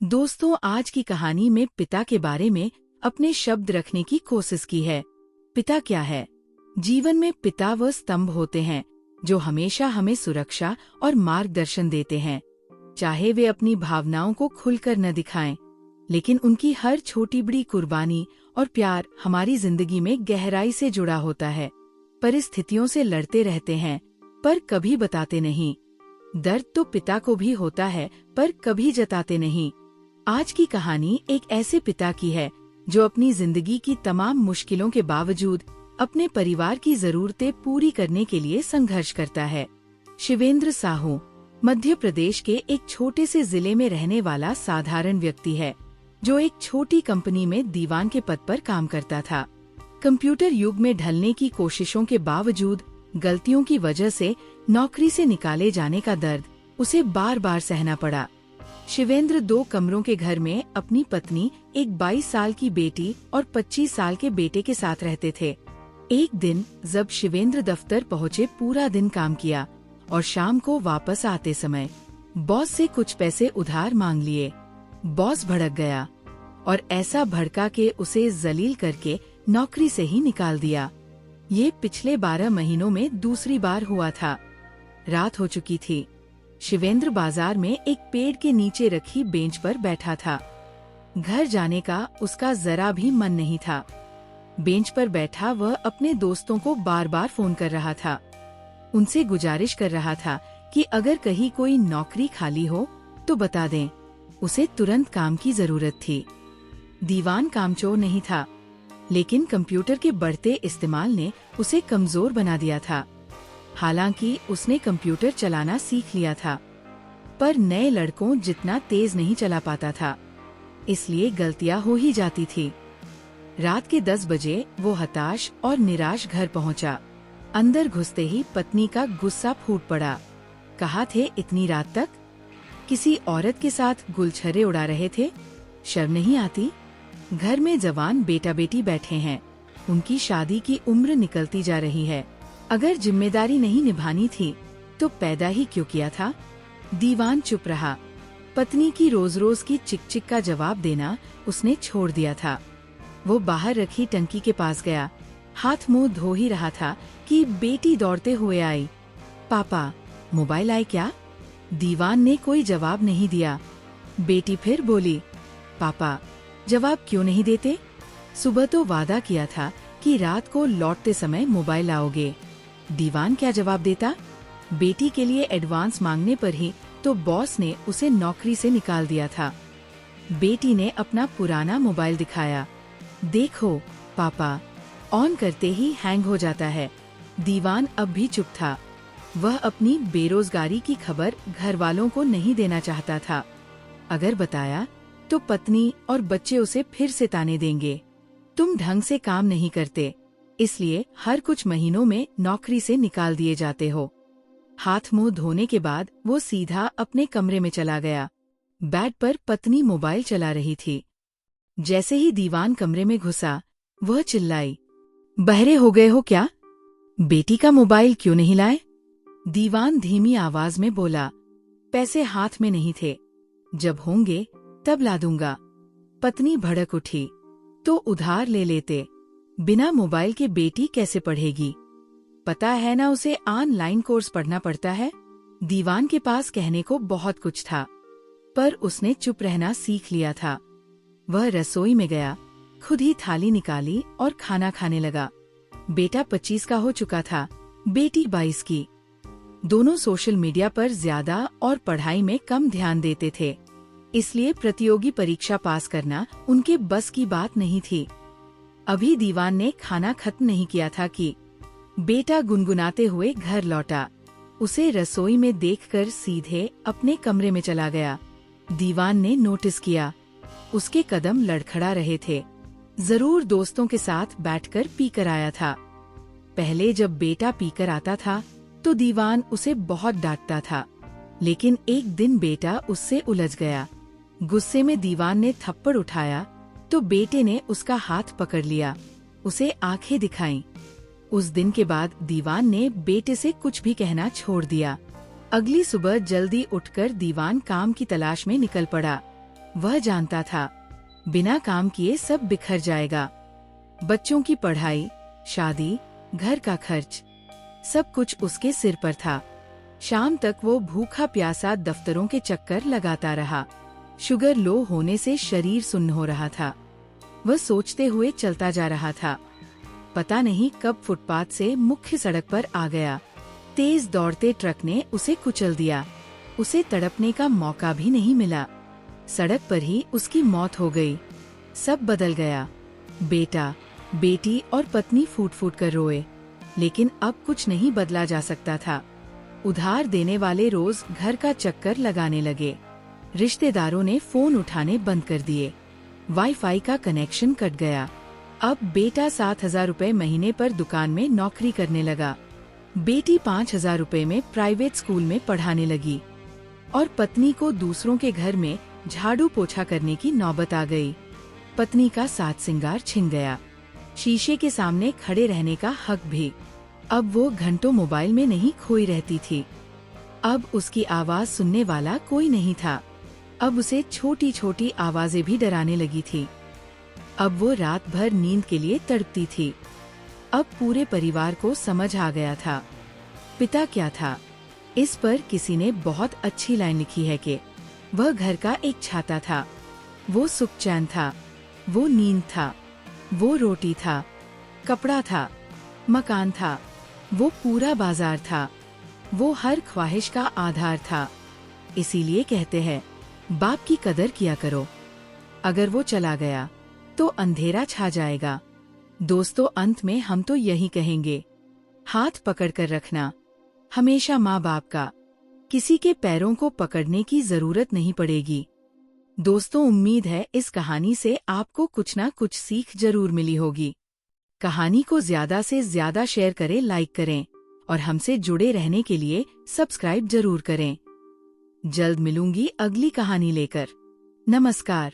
दोस्तों, आज की कहानी में पिता के बारे में अपने शब्द रखने की कोशिश की है। पिता क्या है? जीवन में पिता वह स्तंभ होते हैं जो हमेशा हमें सुरक्षा और मार्गदर्शन देते हैं। चाहे वे अपनी भावनाओं को खुलकर न दिखाएं, लेकिन उनकी हर छोटी बड़ी कुर्बानी और प्यार हमारी जिंदगी में गहराई से जुड़ा होता है। परिस्थितियों से लड़ते रहते हैं, पर कभी बताते नहीं। दर्द तो पिता को भी होता है, पर कभी जताते नहीं। आज की कहानी एक ऐसे पिता की है जो अपनी जिंदगी की तमाम मुश्किलों के बावजूद अपने परिवार की जरूरतें पूरी करने के लिए संघर्ष करता है। शिवेंद्र साहू मध्य प्रदेश के एक छोटे से जिले में रहने वाला साधारण व्यक्ति है, जो एक छोटी कंपनी में दीवान के पद पर काम करता था। कंप्यूटर युग में ढलने की कोशिशों के बावजूद गलतियों की वजह से नौकरी से निकाले जाने का दर्द उसे बार बार सहना पड़ा। शिवेंद्र 2 कमरों के घर में अपनी पत्नी, एक 22 साल की बेटी और 25 साल के बेटे के साथ रहते थे। एक दिन जब शिवेंद्र दफ्तर पहुँचे, पूरा दिन काम किया और शाम को वापस आते समय बॉस से कुछ पैसे उधार मांग लिए। बॉस भड़क गया और ऐसा भड़का के उसे जलील करके नौकरी से ही निकाल दिया। ये पिछले 12 महीनों में दूसरी बार हुआ था। रात हो चुकी थी। शिवेंद्र बाजार में एक पेड़ के नीचे रखी बेंच पर बैठा था। घर जाने का उसका जरा भी मन नहीं था। बेंच पर बैठा वह अपने दोस्तों को बार बार फोन कर रहा था। उनसे गुजारिश कर रहा था कि अगर कहीं कोई नौकरी खाली हो तो बता दें, उसे तुरंत काम की जरूरत थी। दीवान कामचोर नहीं था, लेकिन कंप्यूटर के बढ़ते इस्तेमाल ने उसे कमजोर बना दिया था। हालांकि उसने कंप्यूटर चलाना सीख लिया था, पर नए लड़कों जितना तेज नहीं चला पाता था, इसलिए गलतियां हो ही जाती थी। रात के 10 बजे वो हताश और निराश घर पहुंचा। अंदर घुसते ही पत्नी का गुस्सा फूट पड़ा। कहा थे इतनी रात तक? किसी औरत के साथ गुलछर्रे उड़ा रहे थे? शर्म नहीं आती? घर में जवान बेटा बेटी बैठे हैं, उनकी शादी की उम्र निकलती जा रही है। अगर जिम्मेदारी नहीं निभानी थी तो पैदा ही क्यों किया था? दीवान चुप रहा। पत्नी की रोज रोज की चिक चिक का जवाब देना उसने छोड़ दिया था। वो बाहर रखी टंकी के पास गया। हाथ मुंह धो ही रहा था कि बेटी दौड़ते हुए आई। पापा, मोबाइल आए क्या? दीवान ने कोई जवाब नहीं दिया। बेटी फिर बोली, पापा, जवाब क्यों नहीं देते? सुबह तो वादा किया था कि रात को लौटते समय मोबाइल लाओगे। दीवान क्या जवाब देता? बेटी के लिए एडवांस मांगने पर ही तो बॉस ने उसे नौकरी से निकाल दिया था। बेटी ने अपना पुराना मोबाइल दिखाया। देखो पापा, ऑन करते ही हैंग हो जाता है। दीवान अब भी चुप था। वह अपनी बेरोजगारी की खबर घर वालों को नहीं देना चाहता था। अगर बताया तो पत्नी और बच्चे उसे फिर से ताने देंगे, तुम ढंग से काम नहीं करते, इसलिए हर कुछ महीनों में नौकरी से निकाल दिए जाते हो। हाथ मुंह धोने के बाद वो सीधा अपने कमरे में चला गया। बेड पर पत्नी मोबाइल चला रही थी। जैसे ही दीवान कमरे में घुसा, वह चिल्लाई, बहरे हो गए हो क्या? बेटी का मोबाइल क्यों नहीं लाए? दीवान धीमी आवाज में बोला, पैसे हाथ में नहीं थे, जब होंगे तब ला दूंगा। पत्नी भड़क उठी, तो उधार ले लेते। बिना मोबाइल के बेटी कैसे पढ़ेगी? पता है ना, उसे ऑनलाइन कोर्स पढ़ना पड़ता है। दीवान के पास कहने को बहुत कुछ था, पर उसने चुप रहना सीख लिया था। वह रसोई में गया, खुद ही थाली निकाली और खाना खाने लगा। बेटा 25 का हो चुका था, बेटी 22 की। दोनों सोशल मीडिया पर ज्यादा और पढ़ाई में कम ध्यान देते थे, इसलिए प्रतियोगी परीक्षा पास करना उनके बस की बात नहीं थी। अभी दीवान ने खाना खत्म नहीं किया था कि बेटा गुनगुनाते हुए घर लौटा। उसे रसोई में देखकर सीधे अपने कमरे में चला गया। दीवान ने नोटिस किया, उसके कदम लड़खड़ा रहे थे। जरूर दोस्तों के साथ बैठकर पीकर आया था। पहले जब बेटा पीकर आता था तो दीवान उसे बहुत डांटता था, लेकिन एक दिन बेटा उससे उलझ गया। गुस्से में दीवान ने थप्पड़ उठाया तो बेटे ने उसका हाथ पकड़ लिया, उसे आंखें दिखाईं। उस दिन के बाद दीवान ने बेटे से कुछ भी कहना छोड़ दिया। अगली सुबह जल्दी उठकर दीवान काम की तलाश में निकल पड़ा। वह जानता था बिना काम किए सब बिखर जाएगा। बच्चों की पढ़ाई, शादी, घर का खर्च, सब कुछ उसके सिर पर था। शाम तक वो भूखा प्यासा दफ्तरों के चक्कर लगाता रहा। शुगर लो होने से शरीर सुन्न हो रहा था। वह सोचते हुए चलता जा रहा था। पता नहीं कब फुटपाथ से मुख्य सड़क पर आ गया। तेज दौड़ते ट्रक ने उसे कुचल दिया। उसे तड़पने का मौका भी नहीं मिला। सड़क पर ही उसकी मौत हो गई। सब बदल गया। बेटा, बेटी और पत्नी फूट फूट कर रोए, लेकिन अब कुछ नहीं बदला जा सकता था। उधार देने वाले रोज घर का चक्कर लगाने लगे। रिश्तेदारों ने फोन उठाने बंद कर दिए। वाईफाई का कनेक्शन कट गया। अब बेटा 7,000 रुपए महीने पर दुकान में नौकरी करने लगा। बेटी 5,000 रुपए में प्राइवेट स्कूल में पढ़ाने लगी और पत्नी को दूसरों के घर में झाड़ू पोछा करने की नौबत आ गई। पत्नी का साथ सिंगार छिन गया, शीशे के सामने खड़े रहने का हक भी। अब वो घंटों मोबाइल में नहीं खोई रहती थी। अब उसकी आवाज सुनने वाला कोई नहीं था। अब उसे छोटी छोटी आवाजें भी डराने लगी थी। अब वो रात भर नींद के लिए तड़पती थी। अब पूरे परिवार को समझ आ गया था पिता क्या था। इस पर किसी ने बहुत अच्छी लाइन लिखी है कि वह घर का एक छाता था, वो सुख चैन था, वो नींद था, वो रोटी था, कपड़ा था, मकान था, वो पूरा बाजार था, वो हर ख्वाहिश का आधार था। इसीलिए कहते हैं बाप की कदर किया करो। अगर वो चला गया तो अंधेरा छा जाएगा। दोस्तों, अंत में हम तो यही कहेंगे, हाथ पकड़ कर रखना हमेशा माँ बाप का। किसी के पैरों को पकड़ने की जरूरत नहीं पड़ेगी। दोस्तों, उम्मीद है इस कहानी से आपको कुछ ना कुछ सीख जरूर मिली होगी। कहानी को ज्यादा से ज्यादा शेयर करें, लाइक करें और हमसे जुड़े रहने के लिए सब्सक्राइब जरूर करें। जल्द मिलूंगी अगली कहानी लेकर। नमस्कार।